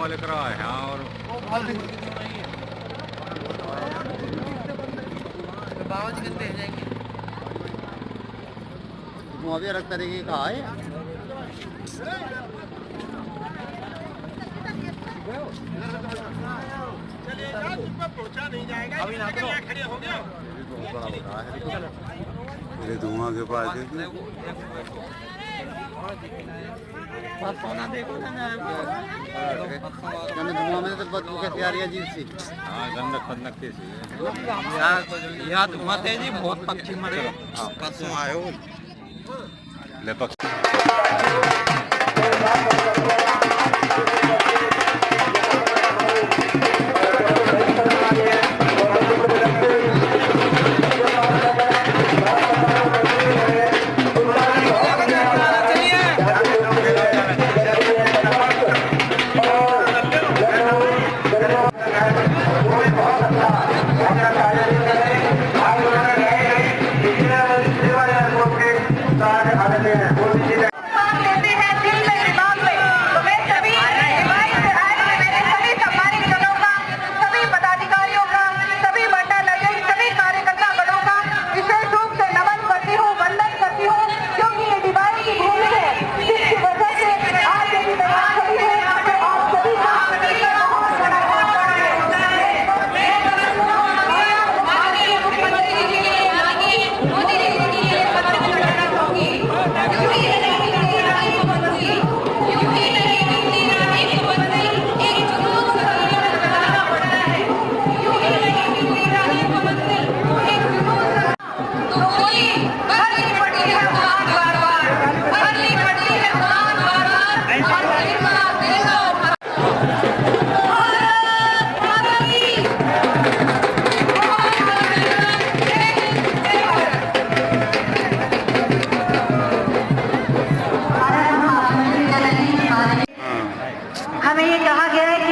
वाले करा है और वो भी अलग तरीके का है। पहुंचा नहीं जाएगा अभी ना खड़े हो गया मेरे धुआं के पास धुआं में तो बदबू कैसी आ रही है अजीब सी। हाँ गंदक फंदक कैसी यहाँ धुआं तेजी बहुत पक्षी मरे परसों आए हो ले पक्षी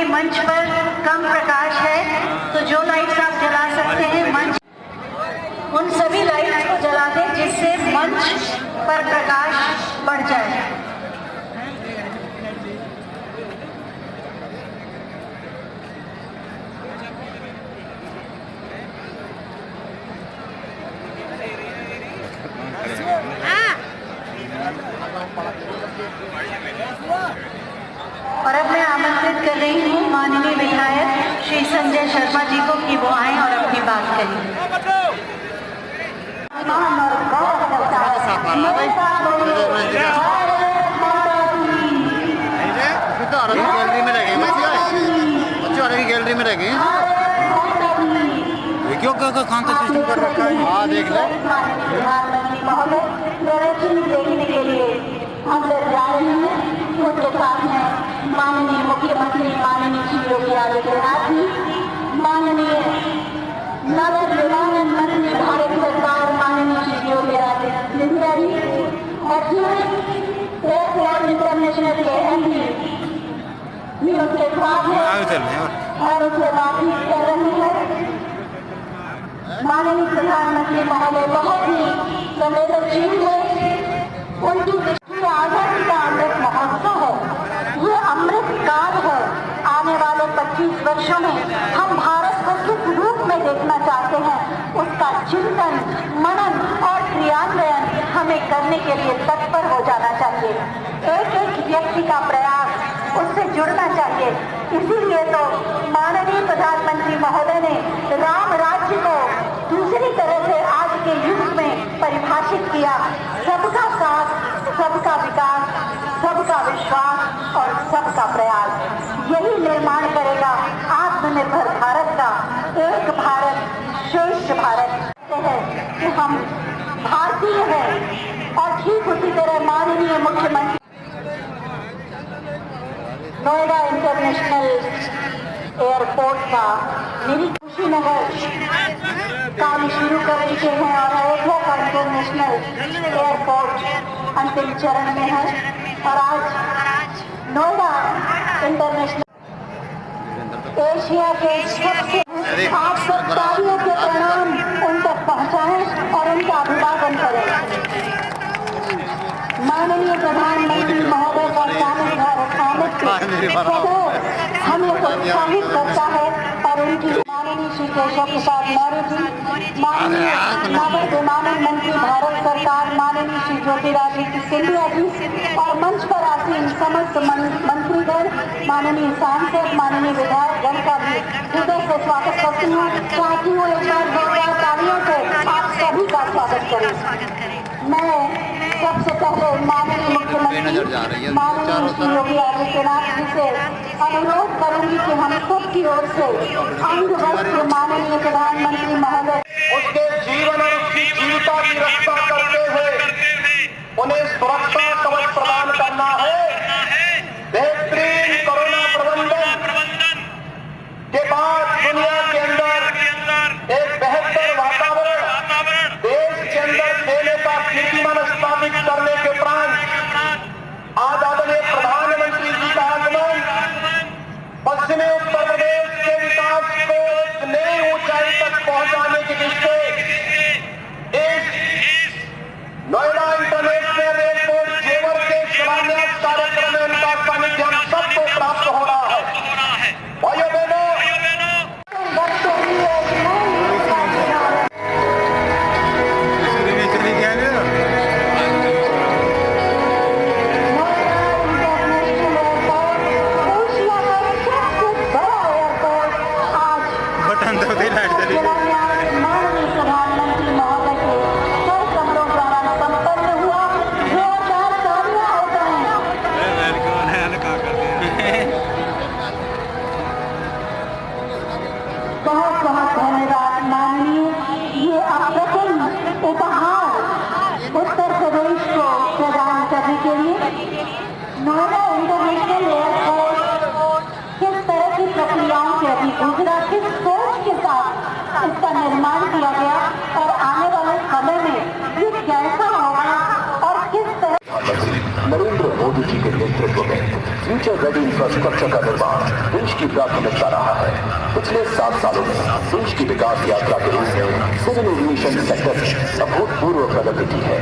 मंच पर कम प्रकाश है तो जो लाइट्स आप जला सकते हैं मंच उन सभी लाइट्स को जला दें जिससे मंच पर प्रकाश बढ़ जाए। और अब मैं आमंत्रित कर रही हूँ माननीय विधायक श्री संजय शर्मा जी को कि वो आए और अपनी बात करें। गैलरी में रह गए बच्चे गैलरी में रह गए क्यों कौन सा सिस्टम कर रखा है। हाँ देख ले प्रधानमंत्री महोदय प्रदर्शनी देखने के लिए अंदर जा रहे हैं। उनके साथ हैं माननीय मुख्यमंत्री माननीय श्री योगी आदित्यनाथ जी, माननीय नगर विमानन मंत्री भारत सरकार माननीय श्री योगी आदित्यनाथ जी और एयरपोर्ट इंटरनेशनल के एमडी भी उनके साथ हैं और उनसे बातचीत कर रहे हैं। माननीय प्रधानमंत्री महोदय बहुत ही संवेदनशील है। उनकी आजादी का अमृत महोत्सव है, ये अमृत काल है। आने वाले 25 वर्षों में हम भारत को किस रूप में देखना चाहते हैं उसका चिंतन मनन और क्रियान्वयन हमें करने के लिए तत्पर हो जाना चाहिए। एक एक व्यक्ति का प्रयास उससे जुड़ना चाहिए। इसीलिए तो माननीय प्रधानमंत्री महोदय ने राम राज्य को दूसरी तरह से आज के युग में परिभाषित किया। सबका साथ, सबका विकास, सबका विश्वास और सबका प्रयास, यही निर्माण करेगा आत्मनिर्भर भारत का। एक भारत श्रेष्ठ भारत है कि हम भारतीय हैं और ठीक उसी तरह माननीय मुख्यमंत्री नोएडा इंटरनेशनल एयरपोर्ट का कुशीनगर काम शुरू कर चुके हैं और अयोध्या का इंटरनेशनल एयरपोर्ट अंतिम चरण में है। और आज नोएडा इंटरनेशनल एशिया के सबसे आप सब तालियों के प्रणाम उन तक पहुँचाएं और उनका अभिवादन करें। माननीय प्रधानमंत्री महोदय का स्वागत हमें उत्साहित करता है और उनकी माननीय श्री केशव प्रसाद मौर्य जी, माननीय नगर विमानन मंत्री भारत सरकार माननीय श्री ज्योतिरादित्य सिंधिया जी और मंच पर आसीन समस्त मंत्रीगण, माननीय सांसद, माननीय विधायकगण का भी हृदय से स्वागत करती हूँ। चाहती हूँ एक बार जोरदार तालियों से आप सभी का स्वागत करें। मैं सबसे पहले माननीय मुख्यमंत्री माननीय श्री योगी आदित्यनाथ जी से अनुरोध करूंगी कि हम सब की ओर से अंग वस्त्र माननीय प्रधानमंत्री महोदय उसके जीवन और उसकी जीविका की रक्षा करते हुए उन्हें सुरक्षा कवच प्रदान करना है। बेहतरीन कोरोना प्रबंधन के बाद दुनिया के अंदर एक बेहतर वातावरण देश के अंदर देने का कीर्तिमान स्थापित करने के उपरांत आज आदरणीय प्रधानमंत्री जी का आगमन पश्चिमी उत्तर प्रदेश के विकास को एक नई ऊंचाई तक पहुंचाने की दृष्टि इस नोएडा इंटरनेशनल एयरपोर्ट जेवर के शिलान्यास कार्यक्रम में उनका सानिध्य हम सबको प्राप्त हो रहा है। भाइयों बहनों, माननीय प्रधानमंत्री महोदय के कई कमरों द्वारा संपन्न हुआ। जोरदार तालियां हो बहुत बहुत धन्यवाद माननीय। ये अप्रतिम उपहार उत्तर प्रदेश को प्रदान करने के लिए नोएडा इंटरनेशनल एयरपोर्ट किस तरह की प्रक्रियाओं से अभी गुजरा, किस सोच के साथ इसका निर्माण किया गया और आने वाले समय में ये कैसा होगा और किस तरह नरेंद्र मोदी जी के नेतृत्व में फ्यूचर रेडी इंफ्रास्ट्रक्चर का निर्माण देश की प्राथमिकता रहा है। पिछले 7 सालों में देश की विकास यात्रा के रूप में सिविल एविएशन सेक्टर में अभूतपूर्व प्रगति की है।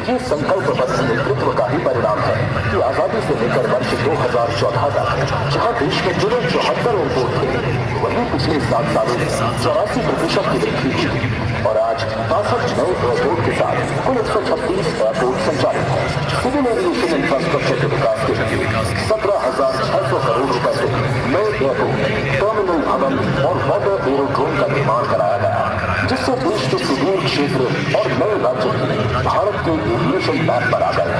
ये संकल्पबद्ध नेतृत्व का ही परिणाम है कि आजादी से लेकर वर्ष 2014 तक जहां देश में केवल 74 एयरपोर्ट थे, वहीं पिछले 7 सालों में 84% की वृद्धि हुई और आज 62 नए एयरपोर्ट के साथ कुल 136 एयरपोर्ट संचालित हैं। सिविल एविएशन इंफ्रास्ट्रक्चर के विकास के लिए 17,600 करोड़ रुपए से नए एयरपोर्ट, टर्मिनल भवन और वाटर एरोड्रोम का निर्माण कराया गया, जिससे देश के सुदूर क्षेत्र और नए राज्य भारत के एविएशन मैप पर आ गए।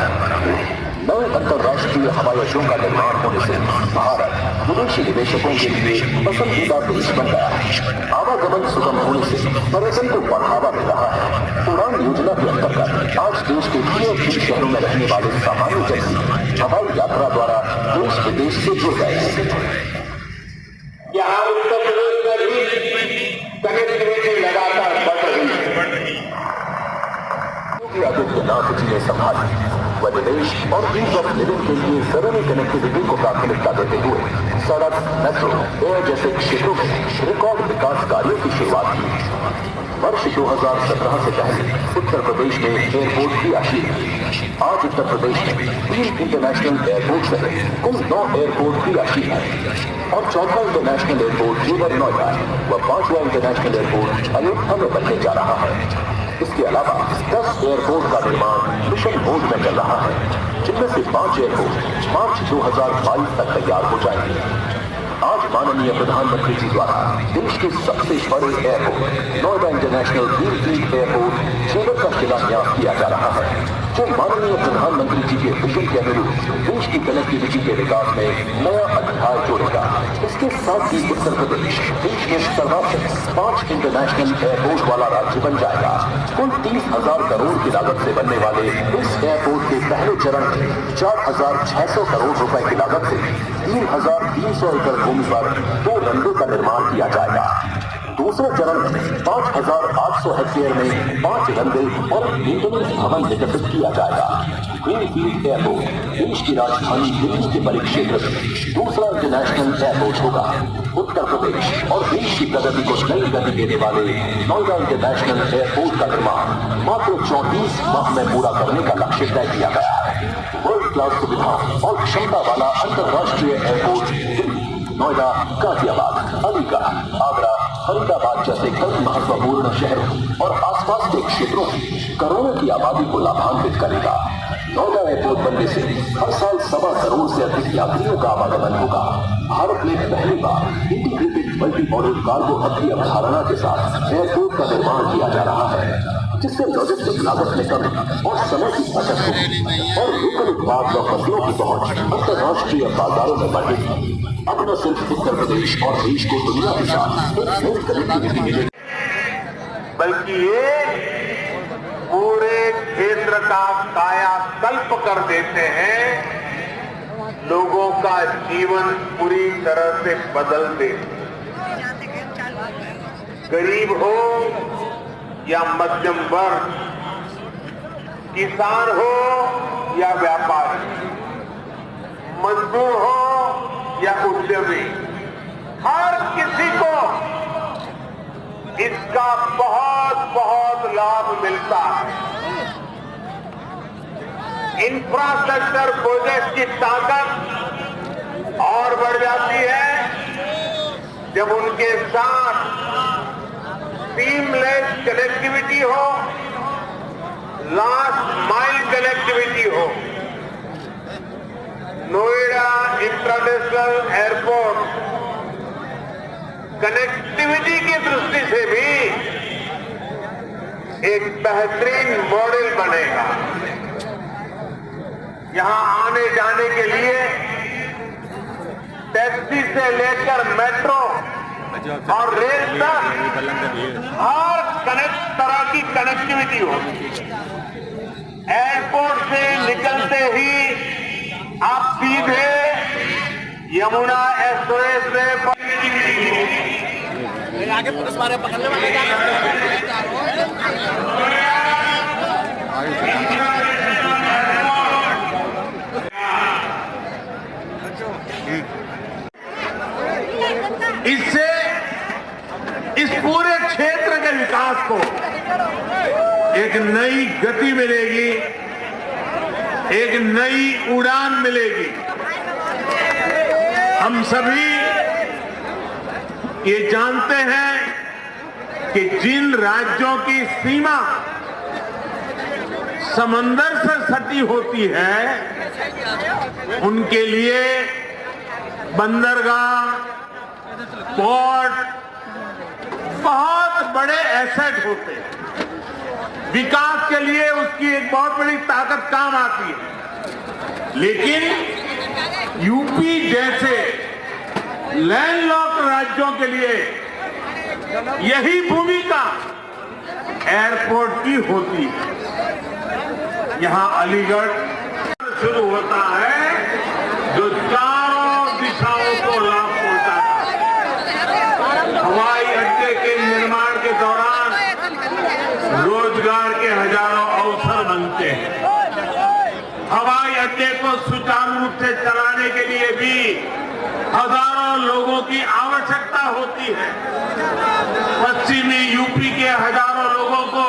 नए अंतर्राष्ट्रीय हवाई अड्डों का निर्माण होने से भारत विदेशी निवेशकों के लिए पसंदीदा देश बन गया है। आवागमन सुगम होने से पर्यटन को बढ़ावा मिल रहा है। उड़ान योजना के अंतर्गत आज देश के 3 शहरों में रहने वाले सामान्य जन हवाई यात्रा द्वारा देश विदेश से जुड़ गए हैं। यहाँ उत्तर प्रदेश में भी कनेक्टिविटी लगातार बढ़ रही है। योगी आदित्यनाथ जी ने संभाली व निवेश और ईज ऑफ लिविंग के लिए जरूरी कनेक्टिविटी को प्राथमिकता देते हुए सड़क, मेट्रो, एयर जैसे क्षेत्रों में रिकॉर्ड विकास कार्यों की शुरुआत की। वर्ष 2017 से पहले उत्तर प्रदेश में एयरपोर्ट की आशीष। आज उत्तर प्रदेश में 3 इंटरनेशनल एयरपोर्ट सहित कुल 9 एयरपोर्ट की आशीष है और 4वां इंटरनेशनल एयरपोर्ट जेवर नोएडा व 5वां इंटरनेशनल एयरपोर्ट अयोध्या में बनने जा रहा है। इसके अलावा 10 एयरपोर्ट का निर्माण मिशन मोड में चल रहा है, जिनमें से 5 एयरपोर्ट मार्च 2022 तक तैयार हो जाएंगे। आज माननीय प्रधानमंत्री जी द्वारा देश के सबसे बड़े airport Noida international greenfield airport जेवर का शिलान्यास किया जा रहा है, जो माननीय प्रधानमंत्री जी के विजन के अनुरूप देश की कनेक्टिविटी के विकास में नया अध्याय जोड़ेगा। इसके साथ ही उत्तर प्रदेश देश में सर्वाधिक 5 इंटरनेशनल एयरपोर्ट वाला राज्य बन जाएगा। कुल 30,000 करोड़ की लागत से बनने वाले इस एयरपोर्ट के पहले चरण में 4,600 करोड़ रुपए की लागत से 3,300 एकड़ भूमि पर 2 रनवे का निर्माण किया जाएगा। दूसरे चरण में 5,800 हेक्टेयर में 5 रनवे और मेंटेनेंस भवन विकसित किया जाएगा। ग्रीनफील्ड एयरपोर्ट देश की राजधानी दिल्ली के परिक्षेत्र में दूसरा इंटरनेशनल एयरपोर्ट होगा। उत्तर प्रदेश और देश की प्रगति को नई गति देने वाले नोएडा इंटरनेशनल एयरपोर्ट का निर्माण मात्र 34 माह में पूरा करने का लक्ष्य तय किया गया है। वर्ल्ड क्लास सुविधा और क्षमता वाला अंतर्राष्ट्रीय एयरपोर्ट नोएडा, गाजियाबाद, अलीगढ़, आगरा, फरीदाबाद जैसे कई महत्वपूर्ण शहरों और आसपास के क्षेत्रों में करोड़ों की आबादी को लाभान्वित करेगा। नोएडा एयरपोर्ट बनने से हर साल 1.25 करोड़ से अधिक यात्रियों का आवागमन होगा। भारत में पहली बार integrated multi modal cargo hub की अवधारणा के साथ एयरपोर्ट का निर्माण किया जा रहा है, जिससे लॉजिस्टिक लागत में कमी और समय की बचत होगी और लोकल उत्पाद व फसलों की पहुंच अंतर्राष्ट्रीय बाजारों में बढ़ेगी। अब न सिर्फ उत्तर प्रदेश और देश को दुनिया के साथ एक नई कनेक्टिविटी मिलेगी, बल्कि ये पूरे क्षेत्र का कायाकल्प कर देते हैं, लोगों का जीवन पूरी तरह से बदल देते हैं। गरीब हो या मध्यम वर्ग, किसान हो या व्यापारी, मजदूर हो या उद्यमी, हर किसी को इसका बहुत बहुत लाभ मिलता है। इंफ्रास्ट्रक्चर प्रोजेक्ट की ताकत और बढ़ जाती है जब उनके साथ सीमलेस कनेक्टिविटी हो, लास्ट माइल कनेक्टिविटी हो। नोएडा इंटरनेशनल एयरपोर्ट कनेक्टिविटी की दृष्टि से भी एक बेहतरीन मॉडल बनेगा। यहां आने जाने के लिए टैक्सी से लेकर मेट्रो और रेल तक हर तरह की कनेक्टिविटी होगी। एयरपोर्ट से निकलते ही आप सीधे यमुना एक्सप्रेस में आगे पुलिस वाले पकड़ने वाले इससे इस पूरे क्षेत्र के विकास को एक नई गति मिलेगी, एक नई उड़ान मिलेगी। हम सभी ये जानते हैं कि जिन राज्यों की सीमा समंदर से सटी होती है, उनके लिए बंदरगाह, पोर्ट बहुत बड़े एसेट होते हैं। विकास के लिए उसकी एक बहुत बड़ी ताकत काम आती है। लेकिन यूपी जैसे लैंडलॉक राज्यों के लिए यही भूमिका एयरपोर्ट की होती है। यहां अलीगढ़ शुरू होता है जो चारों दिशाओं को लाभ पहुंचाता है। हवाई अड्डे के निर्माण के दौरान रोजगार के हजारों अवसर बनते हैं। हवाई अड्डे को सुचारू रूप से चलाने के लिए भी हजारों लोगों की आवश्यकता होती है। पश्चिमी यूपी के हजारों लोगों को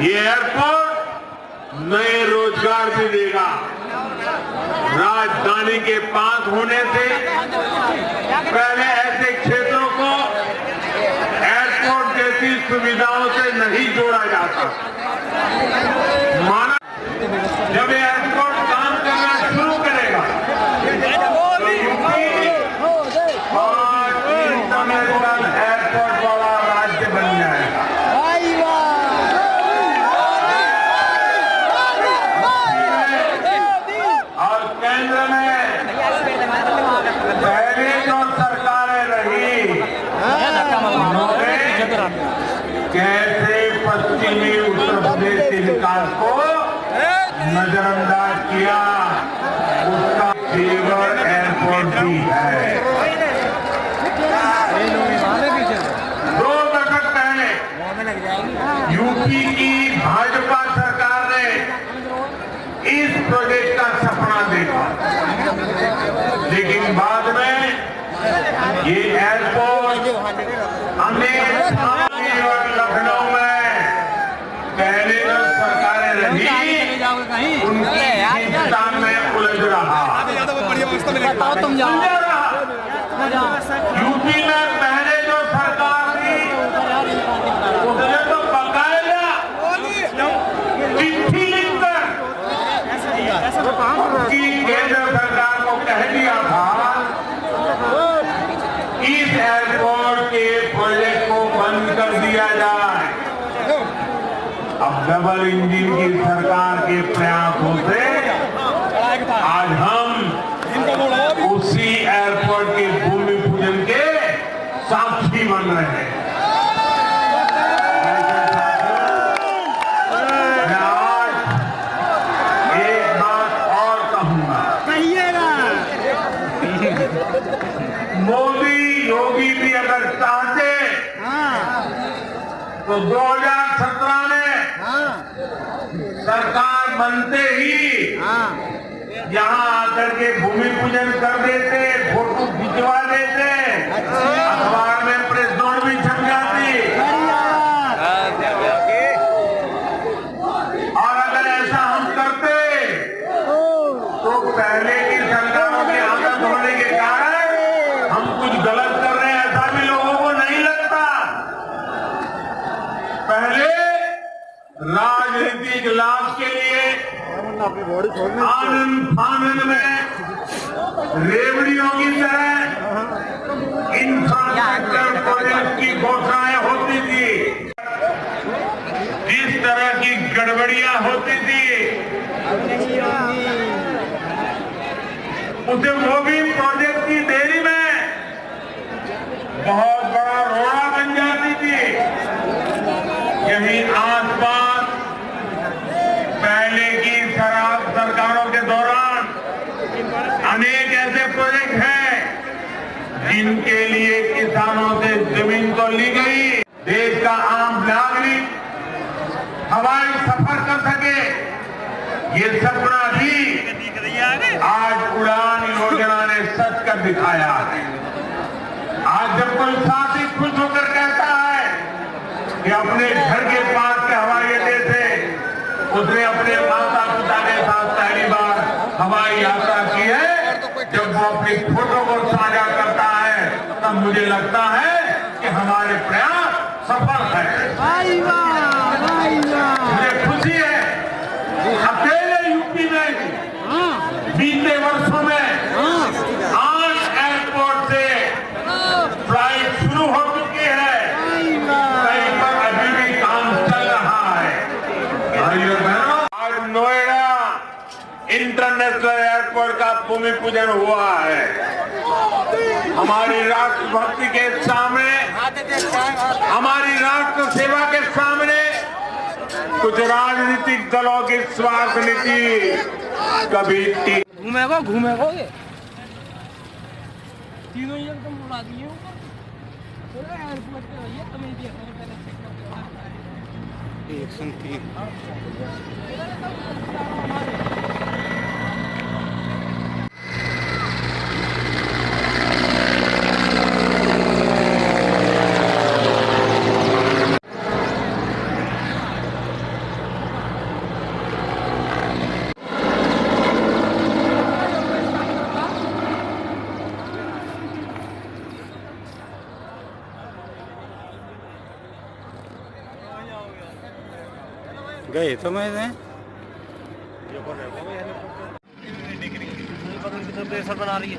ये एयरपोर्ट नए रोजगार भी देगा। राजधानी के पास होने से पहले ऐसे क्षेत्रों को एयरपोर्ट जैसी सुविधाओं से नहीं जोड़ा जाता। माना जब एयरपोर्ट काम करना शुरू करेगा तो यूपी इंटरनेशनल एयरपोर्ट वाला राज्य बन जाएगा। और केंद्र में पहले जो सरकारें रही, कैसे पश्चिमी उत्तर प्रदेश के विकास को नजरअंदाज किया, उसका फेवर एयरपोर्ट भी है। 2 दशक पहले यूपी की भाजपा सरकार ने इस प्रोजेक्ट का सपना देखा, लेकिन बाद में ये एयरपोर्ट अनेक और लखनऊ में पहले जो सरकारें रही उनकी हिंदुस्तान में उलझ रहा। बताओ तुम जाओ। यूपी में पहले जो सरकार थी उसने तो बकायदा चिट्ठी लिखकर कि केंद्र सरकार को कह दिया था इस एयरपोर्ट के प्रोजेक्ट को बंद कर दिया जाए। अब डबल इंजन की सरकार के प्रयासों से आज हम उसी एयरपोर्ट के भूमि पूजन के साक्षी बन रहे हैं। मैं आज एक बात और कहूंगा, मोदी योगी भी अगर चाहते तो 2017 में सरकार बनते ही यहाँ आकर के भूमि पूजन कर देते, फोटो खिंचवा देते, अखबार में प्रेस नोट भी छप जाती। और अगर ऐसा हम करते तो पहले की सरकारों के आदत होने के कारण हम कुछ गलत कर रहे हैं ऐसा भी लोगों को नहीं लगता। पहले राजनीतिक लाभ के लिए आनंद फानंद में रेवड़ियों की तरह इंफ्रास्ट्रक्चर प्रोजेक्ट की घोषणाएं होती थी, जिस तरह की गड़बड़ियां होती थी उसे वो भी प्रोजेक्ट की देरी में बहुत बड़ा रोड़ा बन जाती थी। यही आसपास पहले की सरकारों के दौरान अनेक ऐसे प्रोजेक्ट हैं जिनके लिए किसानों से जमीन तो ली गई, देश का आम नागरिक हवाई सफर कर सके, ये सपना भी आज उड़ान योजना ने सच कर दिखाया है। आज जब कोई साथी खुश होकर कहता है कि अपने घर के पास के हवाई अड्डे से उसने अपने माता पिता के साथ पहली बार हवाई यात्रा की है, जब वो अपनी फोटो को साझा करता है तब मुझे लगता है कि हमारे प्रयास सफल है। मुझे खुशी है अकेले यूपी में बीते वर्षों में 8 एयरपोर्ट से फ्लाइट शुरू हो चुकी है, कहीं पर अभी भी काम चल रहा है। आज नोएडा इंटरनेशनल एयरपोर्ट का भूमि पूजन हुआ है। हमारी राष्ट्रभक्ति के सामने, हमारी राष्ट्र सेवा के सामने कुछ राजनीतिक दलों की स्वार्थ नीति कभी घूमेगा ये तीनों ही एकदम उड़ा दिए एयरपोर्ट पे भैया तुम्हें गए तो मैं प्रेशर बना रही है।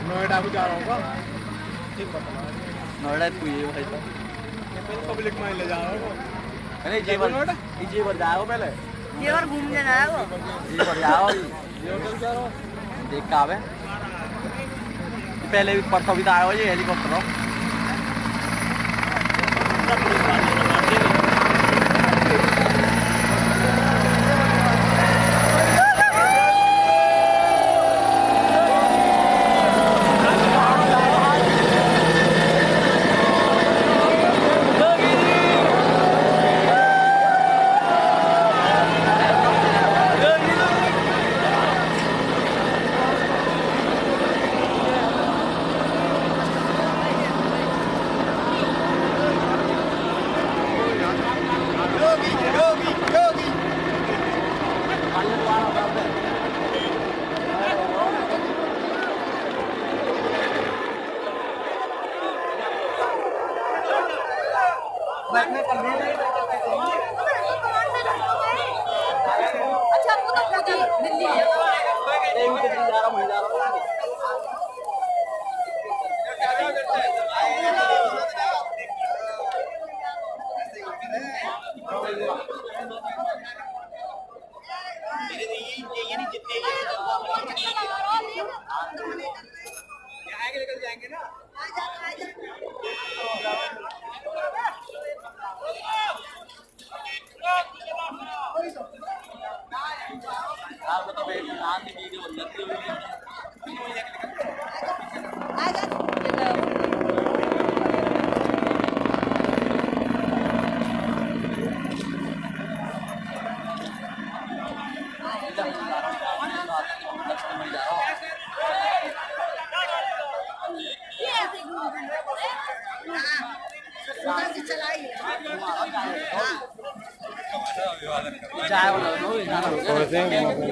नोएडा भी जा रहा होगा, नोएडा भाई पब्लिक में ले जा रहा होगा। अरे जेवर जाओ पहले, जेवर घूमने जाया वो जेवर जाओ देख का आवे पहले भी परसों भी आया हो ये हेलीकॉप्टर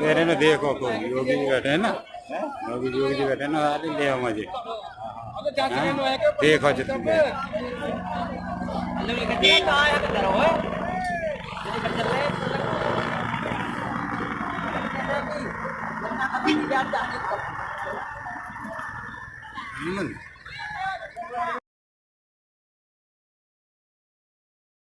मेरे ने देखो को योगी जी बैठे हैं ना, योगी जी बैठे हैं ना, सारे ले मजे देखो जितने Gimana?